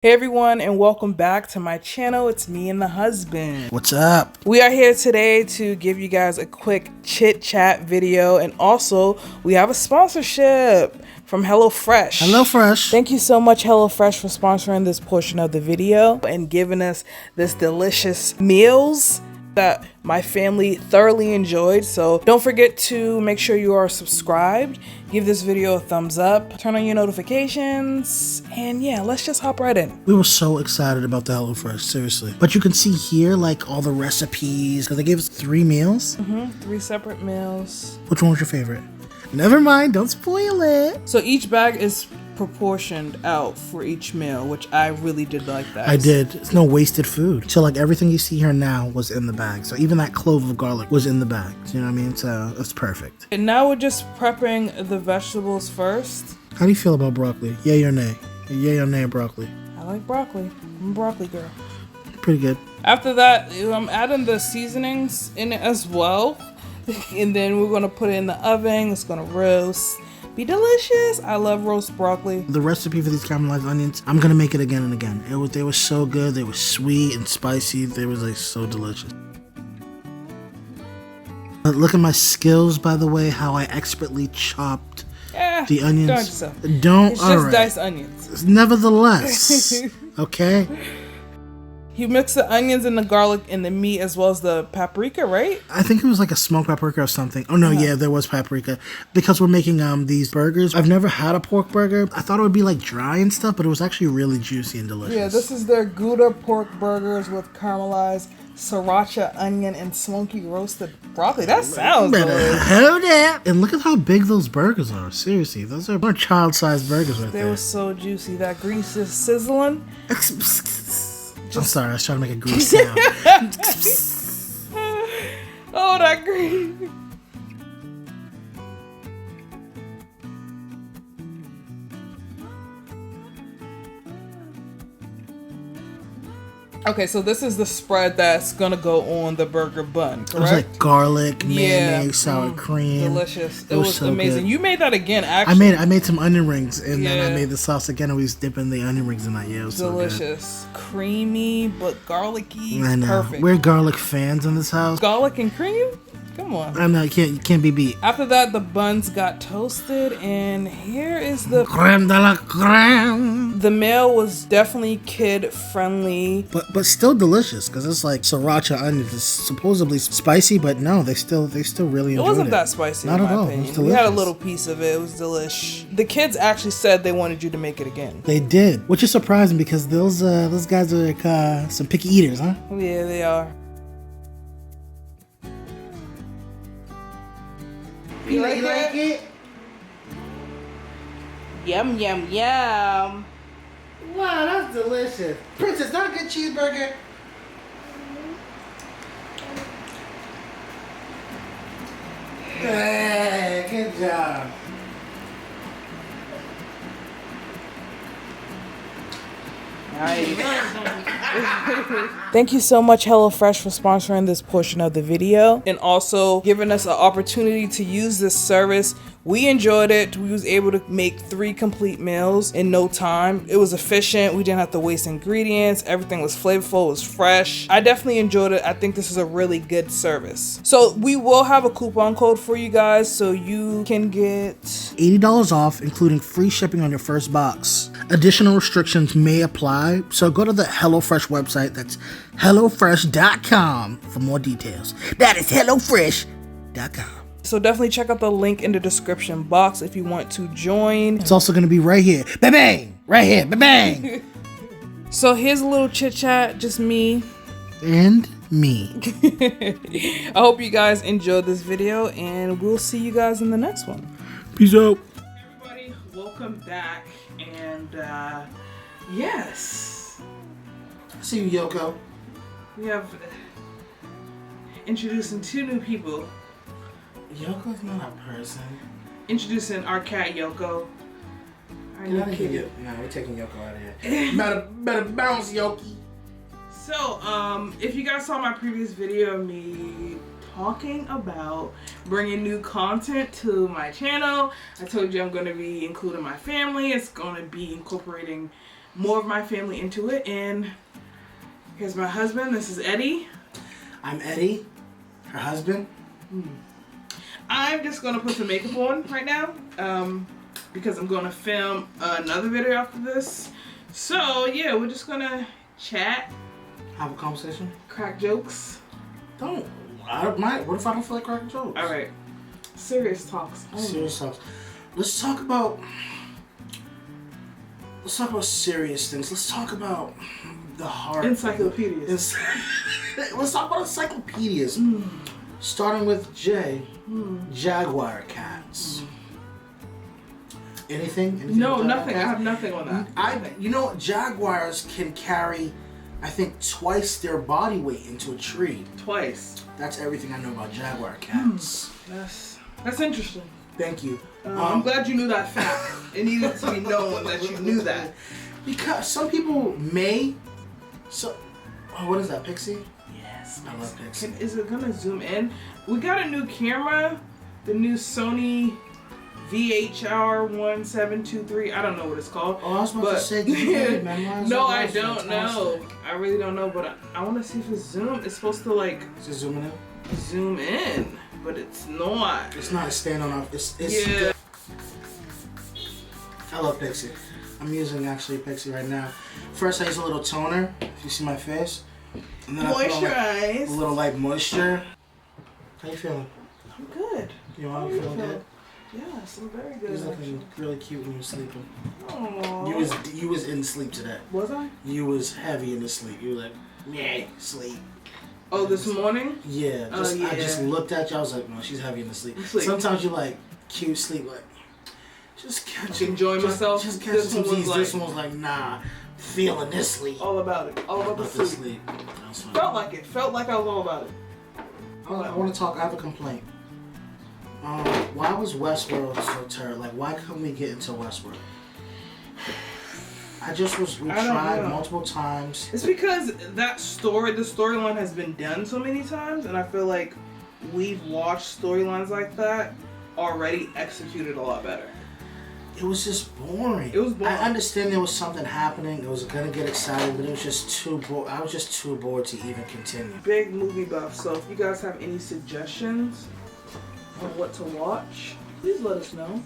Hey everyone, and welcome back to my channel. It's me and the husband. What's up? We are here today to give you guys a quick chit chat video, and also we have a sponsorship from HelloFresh. HelloFresh. Thank you so much, HelloFresh, for sponsoring this portion of the video and giving us this delicious meals that my family thoroughly enjoyed. So don't forget to make sure you are subscribed, give this video a thumbs up, turn on your notifications, and yeah, let's just hop right in. We were so excited about the HelloFresh, seriously. But you can see here, like, all the recipes, because they gave us 3 meals. 3 separate meals. Which one was your favorite? Never mind, don't spoil it. So each bag is proportioned out for each meal, which I really did like that. I did. It's no wasted food. So, like, everything you see here now was in the bag. So even that clove of garlic was in the bag. You know what I mean? So it's perfect. And now we're just prepping the vegetables first. How do you feel about broccoli? Yay or nay? Yay or nay broccoli? I like broccoli. I'm a broccoli girl. Pretty good. After that, I'm adding the seasonings in it as well. And then we're going to put it in the oven. It's going to roast. Be delicious. I love roast broccoli. The recipe for these caramelized onions, I'm gonna make it again and again. They were so good. They were sweet and spicy. They were like so delicious. But look at my skills, by the way, how I expertly chopped the onions. Don't yourself. Don't. It's just diced onions. Nevertheless, okay. You mix the onions and the garlic and the meat as well as the paprika, right? I think it was like a smoked paprika or something. Oh no, yeah, there was paprika. Because we're making these burgers. I've never had a pork burger. I thought it would be like dry and stuff, but it was actually really juicy and delicious. Yeah, this is their Gouda pork burgers with caramelized sriracha, onion, and smoky roasted broccoli. That sounds delicious. Hold it. And look at how big those burgers are. Seriously, those are child-sized burgers right there. They were so juicy. That grease is sizzling. I'm sorry, I was trying to make a grease sound. Oh, that grease. Okay, so this is the spread that's gonna go on the burger bun, correct? It was like garlic, mayonnaise, sour cream. Delicious. It was so amazing. Good. You made that again, actually. I made some onion rings, and then I made the sauce again, and we was dipping the onion rings in that. Yeah, it was delicious. So good. Creamy, but garlicky. I know. Perfect. We're garlic fans in this house. Garlic and cream? Come on. I know, you can't be beat. After that, the buns got toasted, and here is the creme de la creme. The meal was definitely kid friendly, but still delicious because it's like sriracha onions. It's supposedly spicy, but no, they still really enjoyed it. Wasn't that spicy? Not in at my all. opinion. It was delicious. We had a little piece of it. It was delish. The kids actually said they wanted you to make it again. They did, which is surprising because those guys are like, some picky eaters, huh? Yeah, they are. You like it? Yum, yum, yum. Wow, that's delicious. Princess, not a good cheeseburger. Hey, good job. Thank you so much, HelloFresh, for sponsoring this portion of the video and also giving us an opportunity to use this service. We enjoyed it. We was able to make 3 complete meals in no time. It was efficient. We didn't have to waste ingredients. Everything was flavorful. It was fresh. I definitely enjoyed it. I think this is a really good service. So we will have a coupon code for you guys so you can get $80 off, including free shipping on your first box. Additional restrictions may apply, so go to the HelloFresh website. That's HelloFresh.com for more details. That is HelloFresh.com. So definitely check out the link in the description box if you want to join. It's also going to be right here. Bang! Right here. Bang! So here's a little chit chat, just me. And me. I hope you guys enjoyed this video, and we'll see you guys in the next one. Peace out. Everybody, welcome back. And yes. I see you, Yoko. We have introducing 2 new people. Yoko's not a person. Introducing our cat Yoko. Our new kitty. No, we're taking Yoko out of here. better bounce, Yoki. So, if you guys saw my previous video of me talking about bringing new content to my channel, I told you I'm going to be including my family. It's going to be incorporating more of my family into it. And here's my husband. This is Eddie. I'm Eddie, her husband. I'm just gonna put some makeup on right now because I'm gonna film another video after this. So yeah, we're just gonna chat, Have a conversation. crack jokes. What if I don't feel like cracking jokes? All right, serious talks. Serious talks. Let's talk about serious things. Let's talk about the heart. Encyclopedias. Let's talk about encyclopedias. Starting with J. Jaguar cats. Anything? No, nothing. I have nothing on that. You know, jaguars can carry, I think, twice their body weight into a tree. Twice. That's everything I know about jaguar cats. That's interesting. Thank you. I'm glad you knew that fact. It needed to be known that you knew that. Because some people may. What is that, Pixie? Yes. I love Pixie. Is it gonna zoom in? We got a new camera, the new Sony VHR1723. I don't know what it's called. Oh, I was about to say, did you memorize no, that? I don't know. I really don't know, but I want to see if it's zoomed. It's supposed to like zoom in, but it's not. It's not a stand on off. It's yeah. I love Pixie. I'm using actually Pixie right now. First I use a little toner, if you see my face. And then Moisturize. a little light moisture. How you feeling? I'm good. You feeling good? Yes, I'm very good. You was looking really cute when you were sleeping. Aww. You was in sleep today. Was I? You was heavy in the sleep. You were like, yeah, sleep. Oh, this morning? Yeah. I just looked at you. I was like, no, she's heavy in the sleep. Sometimes you like cute sleep, like just catch enjoy myself. Just catch some Z's. This one was like, nah, feeling this sleep. All about it. All about the sleep. Felt like it. Felt like I was all about it. I want to talk. I have a complaint. Why was Westworld so terrible? Like, why couldn't we get into Westworld? We tried multiple times. It's because the storyline has been done so many times, and I feel like we've watched storylines like that already executed a lot better. It was just boring. It was boring. I understand there was something happening. It was gonna get exciting, but it was just too bored. I was just too bored to even continue. Big movie buff. So if you guys have any suggestions on what to watch, please let us know.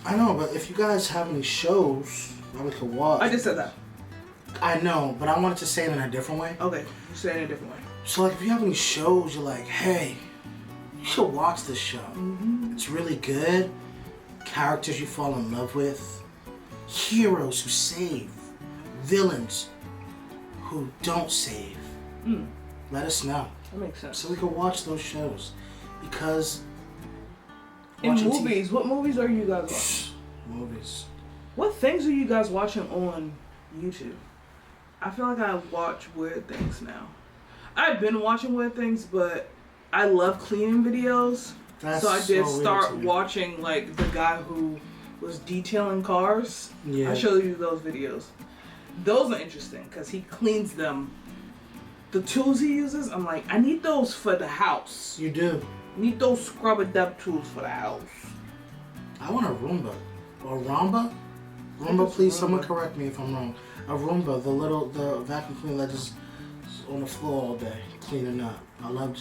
I know, but if you guys have any shows that we could watch. I just said that. I know, but I wanted to say it in a different way. Okay, you say it in a different way. So like, if you have any shows, you're like, hey, you should watch this show. It's really good. Characters you fall in love with. Heroes who save. Villains who don't save. Let us know. That makes sense. So we can watch those shows. Because in movies, what movies are you guys watching? Movies. What things are you guys watching on YouTube? I feel like I watch weird things now. I've been watching weird things, but I love cleaning videos. So I did start watching like the guy who was detailing cars. Yeah. I showed you those videos. Those are interesting because he cleans them. The tools he uses, I'm like, I need those for the house. You do. Need those scrubber dub tools for the house. I want a Roomba. Or Roomba? Roomba, please, someone correct me if I'm wrong. A Roomba, the vacuum cleaner that just is on the floor all day, cleaning up. I love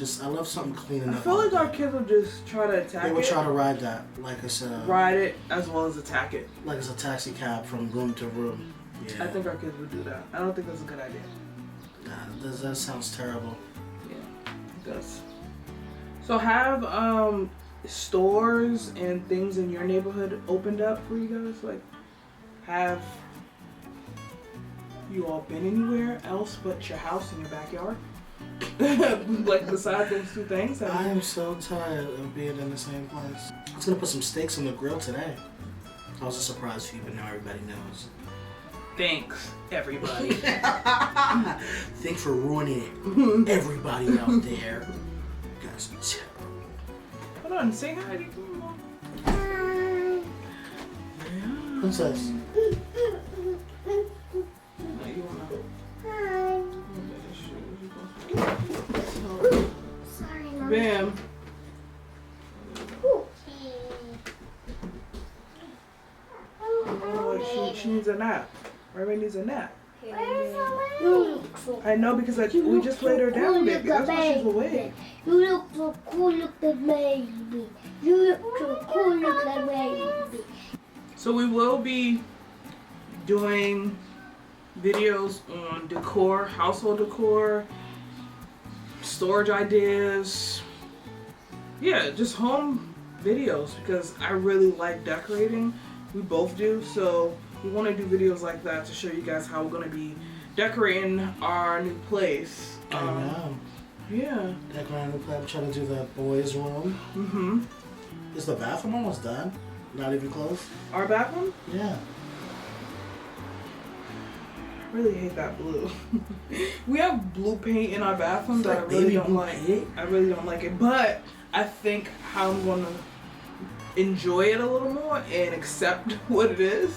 something cleaning up. I feel like our kids will just try to attack it. They would try to ride that, like it's a... Ride it as well as attack it. Like it's a taxi cab from room to room. Yeah. I think our kids would do that. I don't think that's a good idea. Nah, that sounds terrible. Yeah, it does. So have stores and things in your neighborhood opened up for you guys? Like, have you all been anywhere else but your house and your backyard? Like besides those two things? I am so tired of being in the same place. I was gonna put some steaks on the grill today. That was a surprise for you, but now everybody knows. Thanks, everybody. Thanks for ruining it. Everybody out there. You guys are terrible. Hold on, say hi to Mom. Princess. Sorry, Mom. Bam. She needs a nap. Ray needs a nap. You look so I know because we just laid her down, baby. That's why she's awake. You look so cool, look the baby. You look so cool, look the baby. So we will be doing videos on decor, household decor, storage ideas. Yeah, just home videos because I really like decorating. We both do, so we want to do videos like that to show you guys how we're going to be decorating our new place. I know. Yeah. Decorating the place. I'm trying to do the boys' room. Mm-hmm. Is the bathroom almost done? Not even close? Our bathroom? Yeah. I really hate that blue. We have blue paint in our bathroom that I like really baby don't blue like. paint? I really don't like it, but I think how I'm gonna enjoy it a little more and accept what it is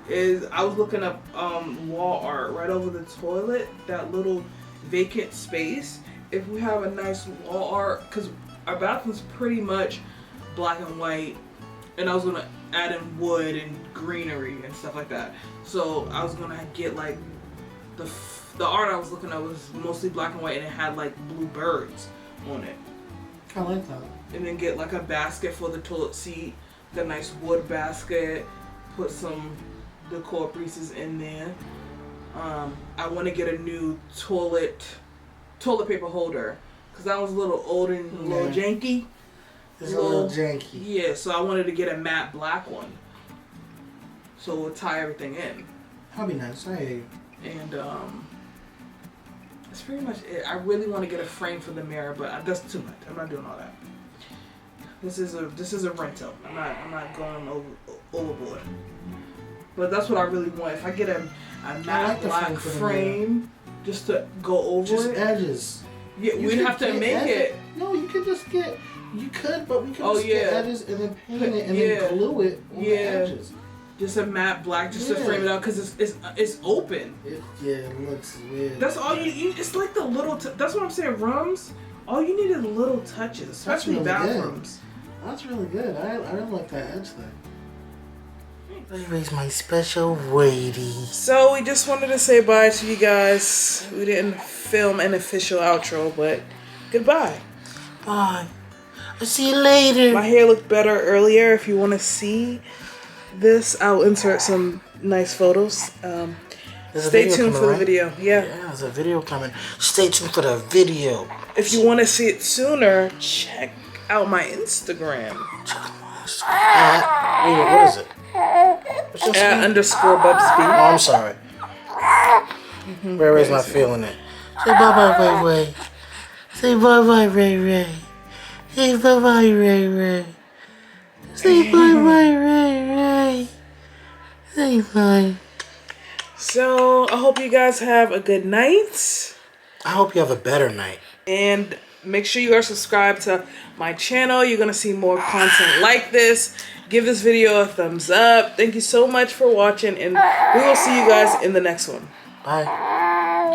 I was looking up wall art right over the toilet, that little vacant space. If we have a nice wall art, because our bathroom's pretty much black and white, and I was gonna add in wood and greenery and stuff like that. So I was gonna get like the art I was looking at was mostly black and white, and it had like blue birds on it. I like that. And then get like a basket for the toilet seat, the nice wood basket, put some decor pieces in there. I want to get a new toilet paper holder because that was a little old and a little janky. It's a little janky. Yeah, so I wanted to get a matte black one, so we'll tie everything in. That'd be nice. I hear you. And that's pretty much it. I really want to get a frame for the mirror, but that's too much. I'm not doing all that. This is a rental. I'm not going overboard. But that's what I really want. If I get a matte black frame just to go over just it. edges. Yeah, we'd have to make it. No, you could just get. You could, but we could just yeah. get edges and then paint it and then glue it on the edges. Just a matte black, just to frame it out, because it's open. It looks weird. That's all you. It's like the little. That's what I'm saying. Rooms. All you need is little touches, especially really bathrooms. Good. That's really good. I don't like that edge thing. Anyways, my special lady. So we just wanted to say bye to you guys. We didn't film an official outro, but goodbye. Bye. I'll see you later. My hair looked better earlier. If you want to see this, I'll insert some nice photos. Stay tuned for the video. Yeah, there's a video coming. Stay tuned for the video. If you want to see it sooner, check out my Instagram. What is it? _Bubs Bee. Oh, I'm sorry. Ray Ray's not feeling it. Say bye-bye, Ray Ray. Say bye-bye, Ray Ray. Say bye-bye, Ray Ray. Say bye-bye, Ray Ray. Say bye. So, I hope you guys have a good night. I hope you have a better night. And make sure you are subscribed to my channel. You're going to see more content like this. Give this video a thumbs up. Thank you so much for watching, and we will see you guys in the next one. Bye.